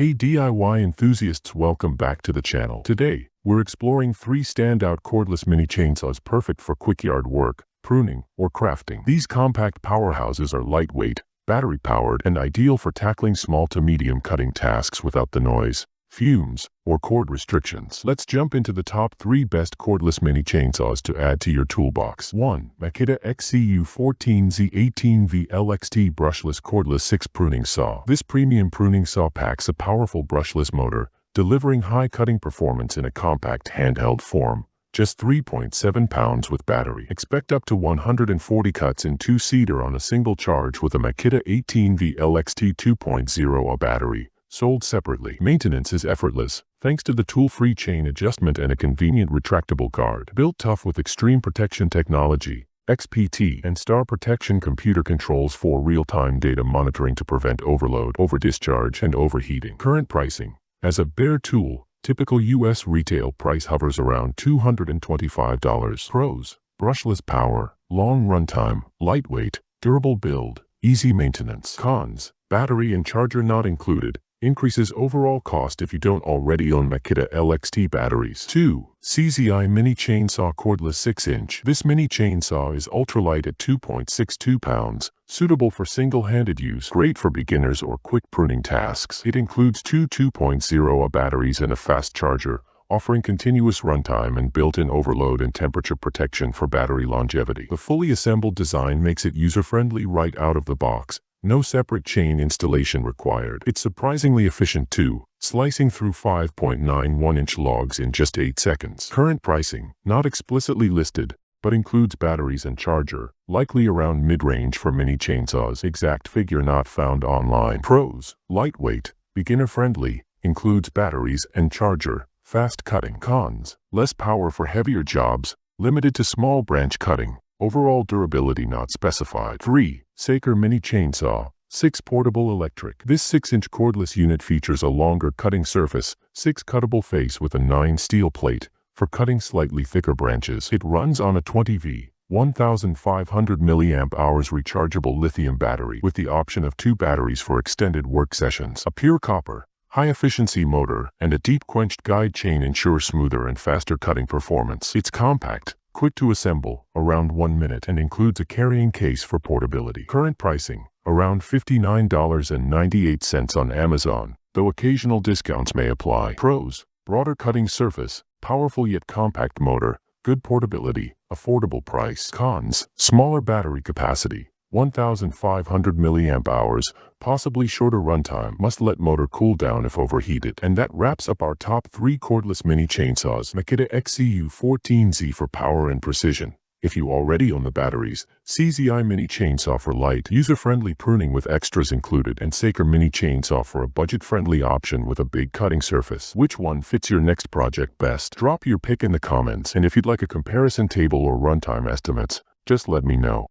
Hey DIY enthusiasts, welcome back to the channel. Today, we're exploring 3 standout cordless mini chainsaws perfect for quick yard work, pruning, or crafting. These compact powerhouses are lightweight, battery-powered, and ideal for tackling small to medium cutting tasks without the noise, fumes, or cord restrictions. Let's jump into the top 3 best cordless mini chainsaws to add to your toolbox. 1. Makita XCU14Z18V LXT Brushless Cordless 6 Pruning Saw. This premium pruning saw packs a powerful brushless motor, delivering high cutting performance in a compact handheld form. Just 3.7 pounds with battery. Expect up to 140 cuts in 2-seater on a single charge with a Makita 18V LXT 2.0 battery. Sold separately. Maintenance is effortless, thanks to the tool-free chain adjustment and a convenient retractable guard. Built tough with extreme protection technology, XPT, and star protection computer controls for real-time data monitoring to prevent overload, overdischarge, and overheating. Current pricing. As a bare tool, typical U.S. retail price hovers around $225. Pros: brushless power, long runtime, lightweight, durable build, easy maintenance. Cons: battery and charger not included. Increases overall cost if you don't already own Makita LXT batteries. 2. Seesii Mini Chainsaw Cordless 6-inch. This mini chainsaw is ultralight at 2.62 pounds, suitable for single-handed use, great for beginners or quick pruning tasks. It includes 2 2.0 batteries and a fast charger, offering continuous runtime and built-in overload and temperature protection for battery longevity. The fully assembled design makes it user-friendly right out of the box. No separate chain installation required. It's surprisingly efficient too, slicing through 5.91-inch logs in just 8 seconds. Current pricing, not explicitly listed, but includes batteries and charger, likely around mid-range for mini chainsaws. Exact figure not found online. Pros: lightweight, beginner-friendly, includes batteries and charger, fast cutting. Cons: less power for heavier jobs, limited to small branch cutting. Overall durability not specified. 3. Seesii Mini Chainsaw 6 Portable Electric. This 6-inch cordless unit features a longer cutting surface, 6 cuttable face with a 9 steel plate, for cutting slightly thicker branches. It runs on a 20V, 1500 mAh rechargeable lithium battery with the option of 2 batteries for extended work sessions. A pure copper, high-efficiency motor, and a deep-quenched guide chain ensure smoother and faster cutting performance. It's compact, quick to assemble, around 1 minute, and includes a carrying case for portability. Current pricing, around $59.98 on Amazon, though occasional discounts may apply. Pros: broader cutting surface, powerful yet compact motor, good portability, affordable price. Cons: smaller battery capacity, 1500 mAh, possibly shorter runtime, must let motor cool down if overheated. And that wraps up our top 3 cordless mini chainsaws. Makita XCU14Z for power and precision. If you already own the batteries, Seesii Mini Chainsaw for light, user-friendly pruning with extras included, and Seesii Mini Chainsaw for a budget-friendly option with a big cutting surface. Which one fits your next project best? Drop your pick in the comments, and if you'd like a comparison table or runtime estimates, just let me know.